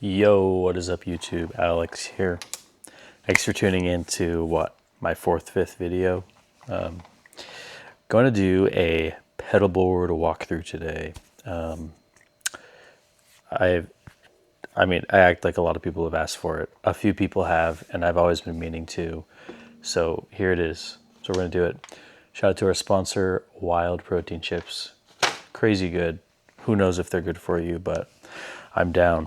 Yo, what is up YouTube? Alex here. Thanks for tuning in to my fifth video. Going to do a pedalboard walkthrough today. I act like a lot of people have asked for it. A few people have, and I've always been meaning to. So here it is. So we're going to do it. Shout out to our sponsor, Wild Protein Chips. Crazy good. Who knows if they're good for you, but I'm down.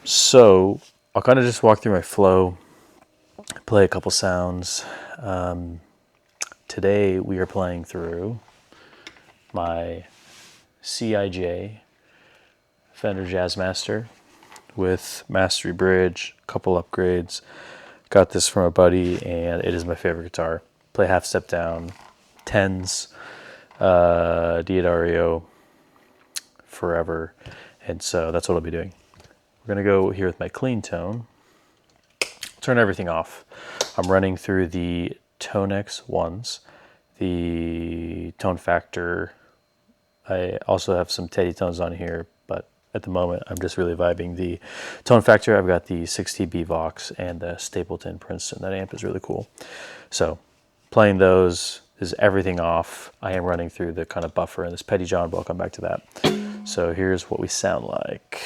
So I'll kind of just walk through my flow, play a couple sounds. Today we are playing through my CIJ Fender Jazzmaster with Mastery Bridge, a couple upgrades. Got this from a buddy and it is my favorite guitar. Play half step down, tens, Diodario forever. And so that's what I'll be doing. We're going to go here with my clean tone. Turn everything off. I'm running through the ToneX ones, the Tonefactor. I also have some Teddy tones on here, but at the moment I'm just really vibing the Tonefactor. I've got the 6TB Vox and the Stapleton Princeton. That amp is really cool. So playing those is everything off. I am running through the kind of buffer and this Petty John, but I'll come back to that. So here's what we sound like.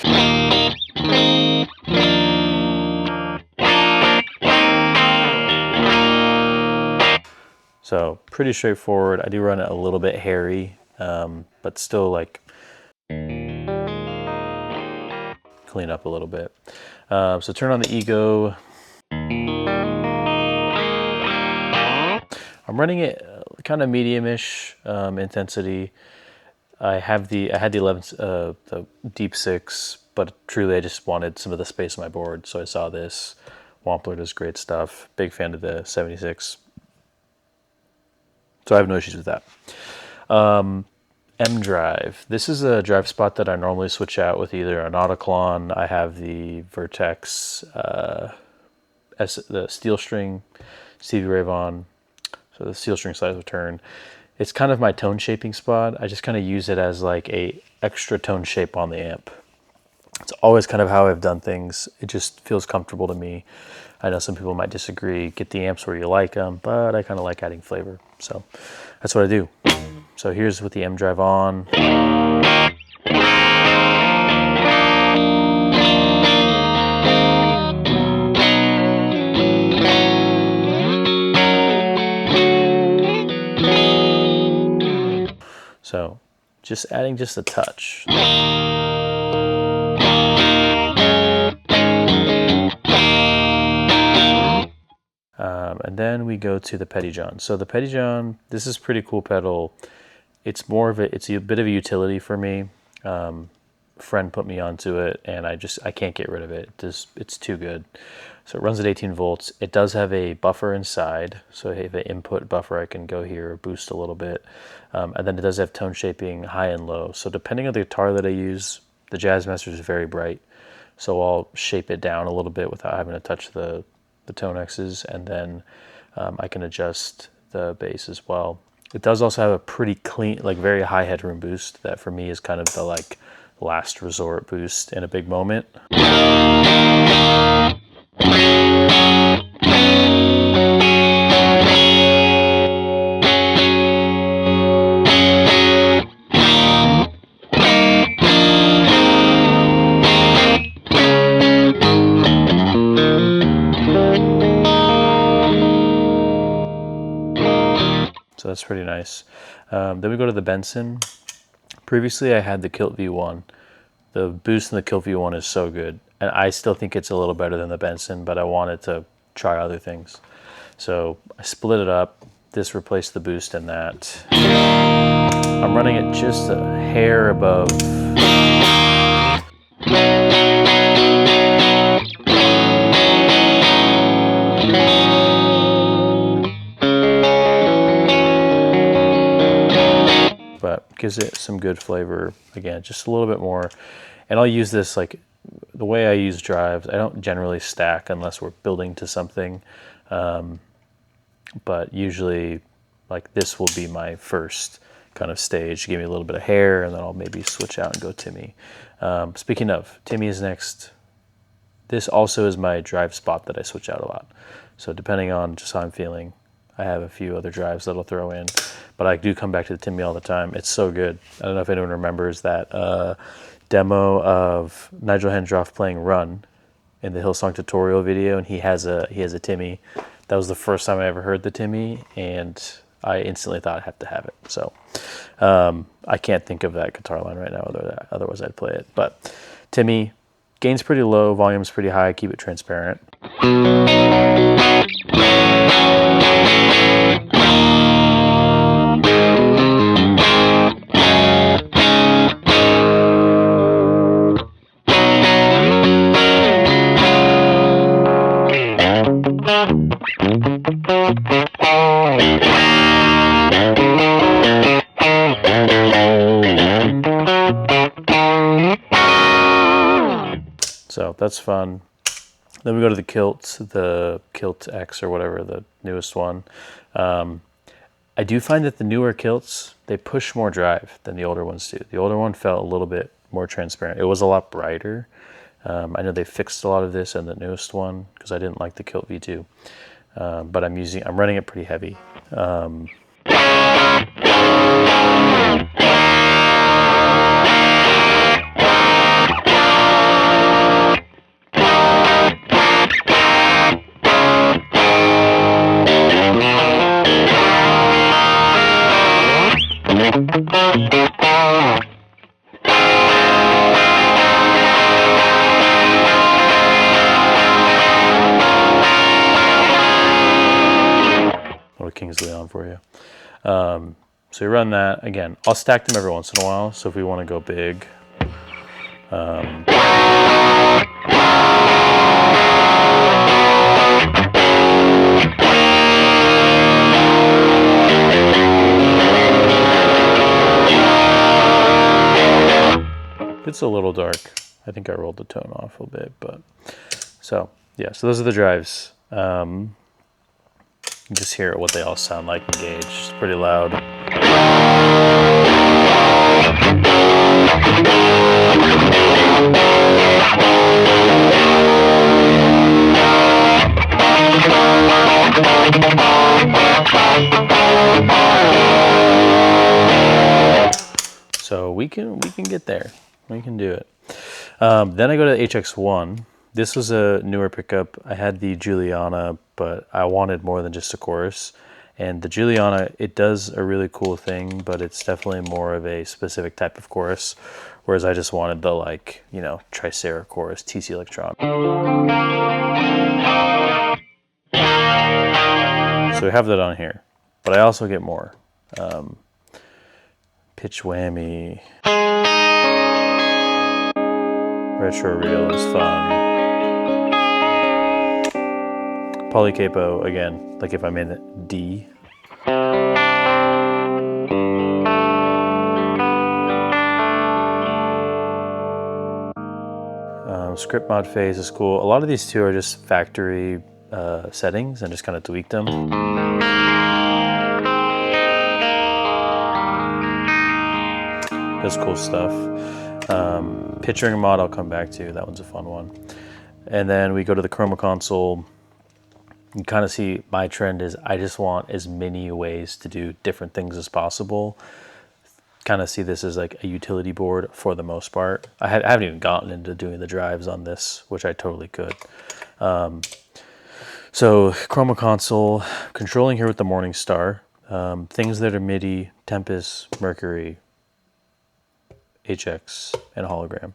So pretty straightforward. I do run it a little bit hairy, but still like clean up a little bit. So turn on the ego. I'm running it kind of medium-ish intensity. I had the 11, the Deep 6, but truly I just wanted some of the space on my board, so I saw this. Wampler does great stuff. Big fan of the 76. So I have no issues with that. M drive. This is a drive spot that I normally switch out with either an Autoclon. I have the Vertex, the steel string, Stevie Ray Vaughan. So the steel string slides return. It's kind of my tone shaping spot. I just kind of use it as like a extra tone shape on the amp. It's always kind of how I've done things. It just feels comfortable to me. I know some people might disagree. Get the amps where you like them, but I kind of like adding flavor. So that's what I do. So here's with the M drive on. So just adding just a touch. And then we go to the Petty John. So the Petty John, this is pretty cool pedal. It's a bit of a utility for me. Friend put me onto it and I can't get rid of it. It's too good. So it runs at 18 volts. It does have a buffer inside. So I have an input buffer. I can go here, boost a little bit. And then it does have tone shaping high and low. So depending on the guitar that I use, the Jazzmaster is very bright. So I'll shape it down a little bit without having to touch the ToneX's, and then I can adjust the bass as well. It does also have a pretty clean, like very high headroom boost that for me is kind of the like last resort boost in a big moment. So that's pretty nice. Then we go to the Benson. Previously I had the Kilt V1. The boost in the Kilt V1 is so good. And I still think it's a little better than the Benson, but I wanted to try other things. So I split it up. This replaced the boost in that. I'm running it just a hair above. But gives it some good flavor. Again, just a little bit more. And I'll use this like the way I use drives. I don't generally stack unless we're building to something. But usually like this will be my first kind of stage. Give me a little bit of hair, and then I'll maybe switch out and go Timmy. Speaking of, Timmy is next. This also is my drive spot that I switch out a lot. So depending on just how I'm feeling, I have a few other drives that I'll throw in. But I do come back to the Timmy all the time. It's so good. I don't know if anyone remembers that demo of Nigel Hendroff playing Run in the Hillsong tutorial video, and he has a Timmy. That was the first time I ever heard the Timmy, and I instantly thought I had to have it. So I can't think of that guitar line right now, otherwise I'd play it. But Timmy, gain's pretty low, volume's pretty high, keep it transparent. So that's fun. Then we go to the Kilt X or whatever, the newest one. I do find that the newer Kilts, they push more drive than the older ones do. The older one felt a little bit more transparent. It was a lot brighter. I know they fixed a lot of this in the newest one because I didn't like the Kilt V2. But I'm running it pretty heavy. Kingsley on for you. So you run that again. I'll stack them every once in a while. So if we want to go big, it's a little dark. I think I rolled the tone off a bit, but so yeah. So those are the drives. Just hear what they all sound like engaged. It's pretty loud. So we can get there. We can do it. Then I go to the HX1. This was a newer pickup. I had the Juliana, but I wanted more than just a chorus. And the Juliana, it does a really cool thing, but it's definitely more of a specific type of chorus. Whereas I just wanted the, like, you know, Tricera chorus, TC Electron. So we have that on here. But I also get more. Pitch whammy. Retro reel is fun. Polycapo, again, like if I'm in D. Script mod phase is cool. A lot of these two are just factory settings and just kind of tweak them. That's cool stuff. Picturing mod I'll come back to. That one's a fun one. And then we go to the Chroma console. You kind of see my trend is I just want as many ways to do different things as possible. Kind of see this as like a utility board for the most part. I haven't even gotten into doing the drives on this, which I totally could. So Chroma console, controlling here with the Morningstar. Things that are MIDI, Tempus, Mercury, HX, and hologram.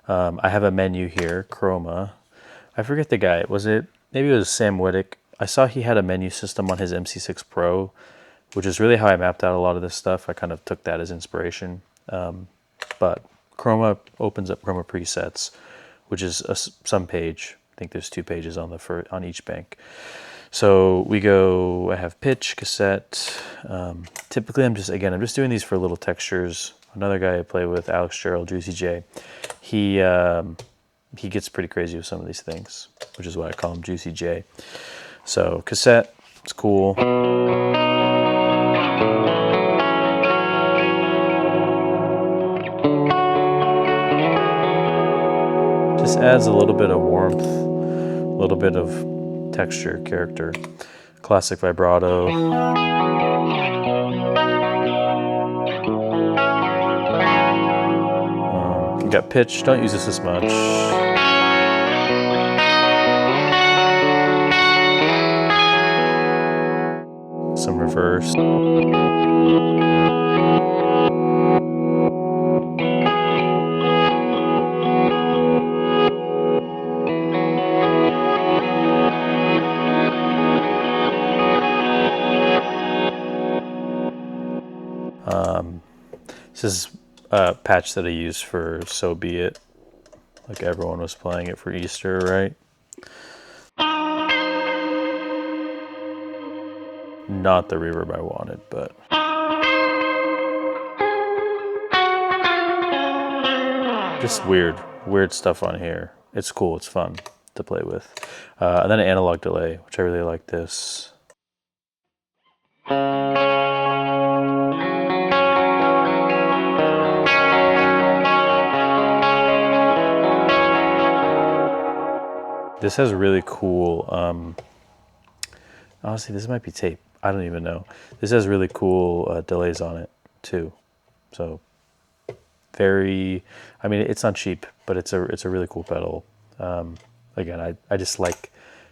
I have a menu here, Chroma. I forget the guy. Maybe it was Sam Wittick. I saw he had a menu system on his MC6 Pro, which is really how I mapped out a lot of this stuff. I kind of took that as inspiration. But Chroma opens up Chroma presets, which is some page. I think there's 2 pages on each bank. So we go, I have pitch, cassette. Typically I'm just doing these for little textures. Another guy I play with, Alex Gerald, Juicy J, he gets pretty crazy with some of these things, which is why I call him Juicy J. So cassette, it's cool. adds a little bit of warmth, a little bit of texture, character. Classic vibrato. You got pitch, don't use this as much. Some reverse. This is a patch that I used for So Be It. Like everyone was playing it for Easter, right? Not the reverb I wanted, but... just weird stuff on here. It's cool, it's fun to play with. And then an analog delay, which I really like this. This has really cool, honestly, this might be tape. I don't even know. This has really cool delays on it too. So very, I mean, it's not cheap, but it's a really cool pedal. Again, I just like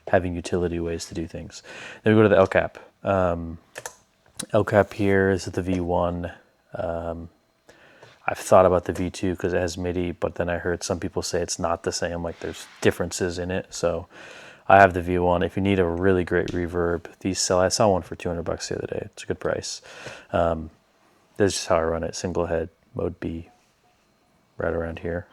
having utility ways to do things. Then we go to the L cap. L cap here is at the V1. I've thought about the V2 because it has MIDI, but then I heard some people say it's not the same, like there's differences in it. So I have the V1. If you need a really great reverb, these sell. I saw one for 200 bucks the other day. It's a good price. That's just how I run it. Single head, mode B, right around here.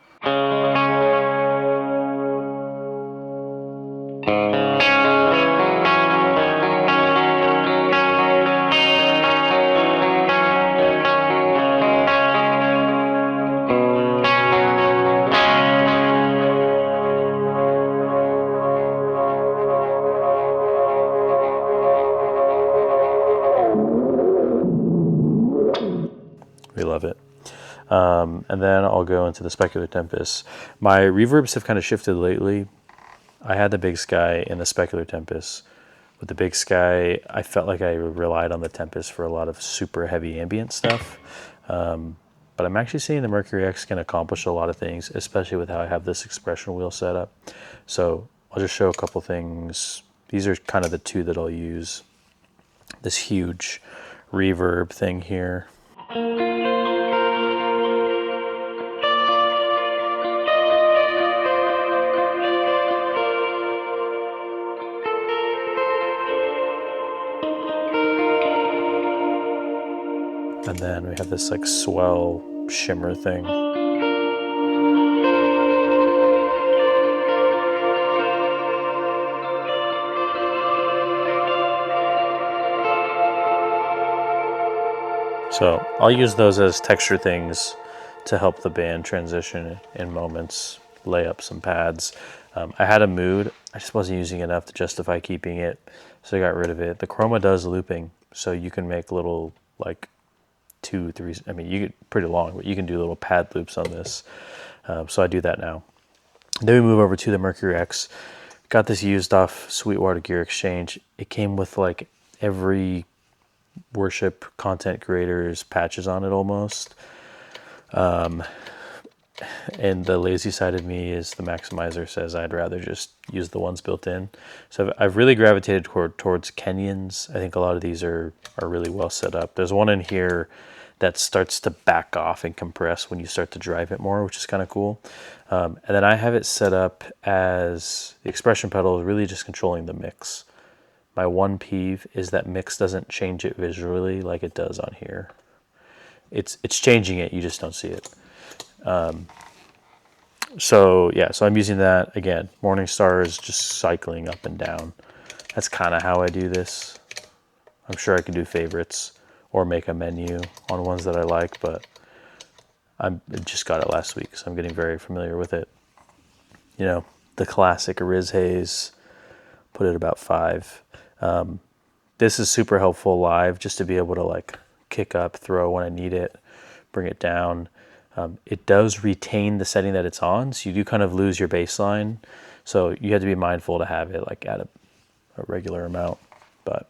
We love it. And then I'll go into the Specular Tempus. My reverbs have kind of shifted lately. I had the Big Sky and the Specular Tempus. With the Big Sky, I felt like I relied on the Tempus for a lot of super heavy ambient stuff. But I'm actually seeing the MercuryX can accomplish a lot of things, especially with how I have this expression wheel set up. So I'll just show a couple things. These are kind of the two that I'll use. This huge reverb thing here. And then we have this like swell shimmer thing. So I'll use those as texture things to help the band transition in moments, lay up some pads. I had a mood, I just wasn't using enough to justify keeping it, so I got rid of it. The Chroma does looping, so you can make little like 2, 3, I mean, you get pretty long, but you can do little pad loops on this. So I do that now. Then we move over to the MercuryX. Got this used off Sweetwater Gear Exchange. It came with like every worship content creators patches on it almost. And the lazy side of me is the maximizer says I'd rather just use the ones built in. So I've really gravitated towards Kenyans. I think a lot of these are really well set up. There's one in here that starts to back off and compress when you start to drive it more, which is kind of cool. And then I have it set up as the expression pedal is really just controlling the mix. My one peeve is that mix doesn't change it visually like it does on here. It's changing it, you just don't see it. So yeah, so I'm using that again. Morningstar is just cycling up and down. That's kind of how I do this. I'm sure I can do favorites or make a menu on ones that I like, but I just got it last week, so I'm getting very familiar with it. You know, the classic Riz Haze, put it about 5. This is super helpful live, just to be able to like kick up, throw when I need it, bring it down. It does retain the setting that it's on, so you do kind of lose your bass line. So you have to be mindful to have it like at a regular amount. But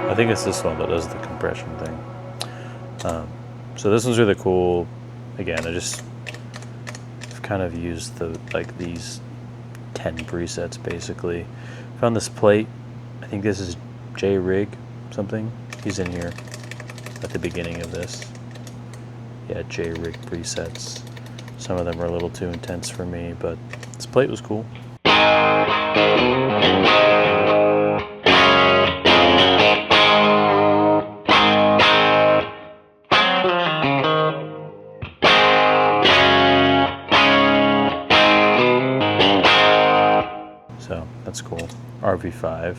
I think it's this one that does the compression thing. So this one's really cool. Again, I've kind of used these 10 presets basically. Found this plate. I think this is J Rig something. He's in here at the beginning of this. Yeah, J Rig presets. Some of them are a little too intense for me, but this plate was cool. So that's cool. RV5.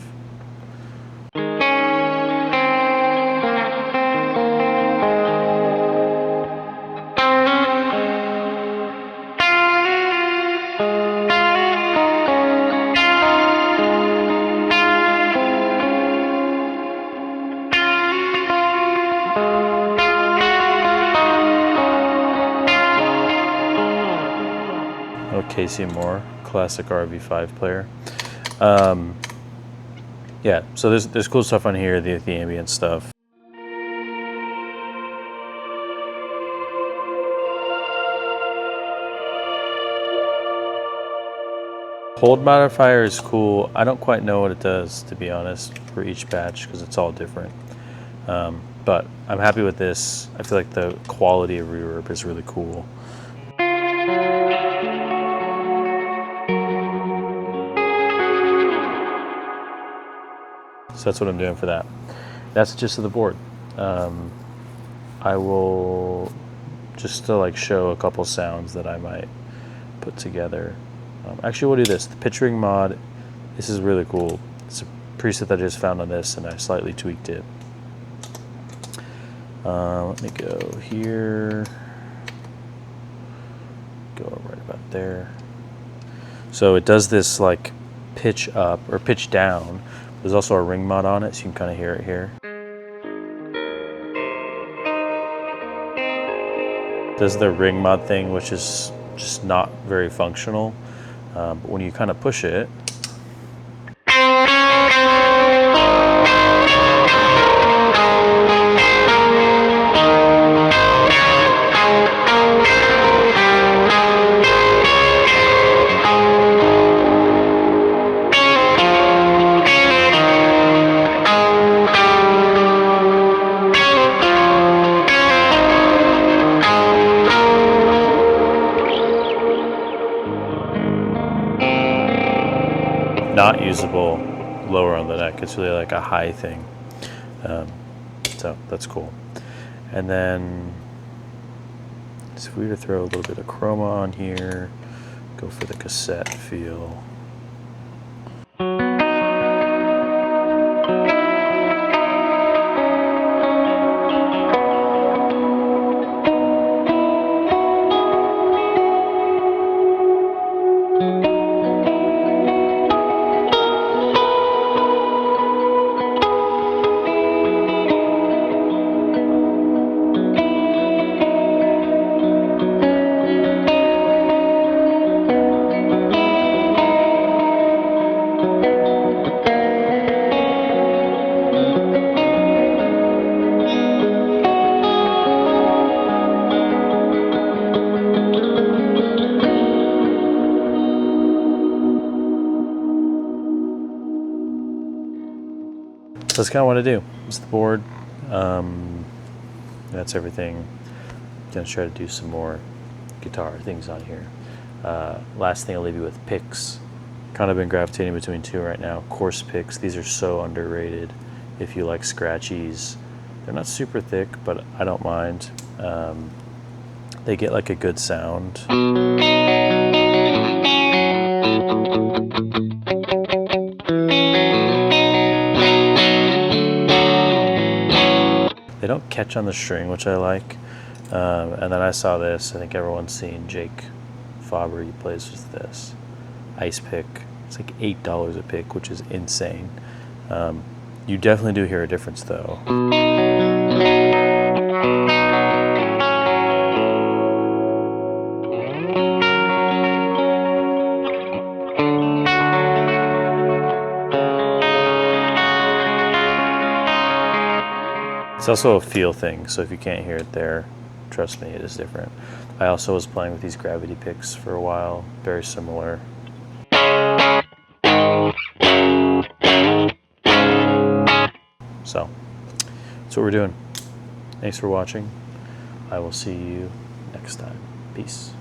Casey Moore, classic RV5 player. Yeah, so there's cool stuff on here, the ambient stuff. Hold modifier is cool. I don't quite know what it does, to be honest, for each patch because it's all different. But I'm happy with this. I feel like the quality of reverb is really cool. So that's what I'm doing for that. That's the gist of the board. I will just to like show a couple sounds that I might put together. Actually, we'll do this. The pitching mod. This is really cool. It's a preset that I just found on this, and I slightly tweaked it. Let me go here. Go right about there. So it does this like pitch up or pitch down. There's also a ring mod on it, so you can kind of hear it here. Does the ring mod thing, which is just not very functional, but when you kind of push it, not usable lower on the neck. It's really like a high thing. So that's cool. And then so if we were to throw a little bit of chroma on here, go for the cassette feel. So that's kind of what I do. It's the board. That's everything. Gonna try to do some more guitar things on here. Last thing I'll leave you with picks. Kind of been gravitating between two right now. Coarse picks, these are so underrated if you like scratchies. They're not super thick, but I don't mind. They get like a good sound. They don't catch on the string, which I like. And then I saw this. I think everyone's seen Jake Faber. He plays with this ice pick. It's like $8 a pick, which is insane. You definitely do hear a difference, though. It's also a feel thing, so if you can't hear it there, trust me, it is different. I also was playing with these gravity picks for a while, very similar. So, that's what we're doing. Thanks for watching. I will see you next time. Peace.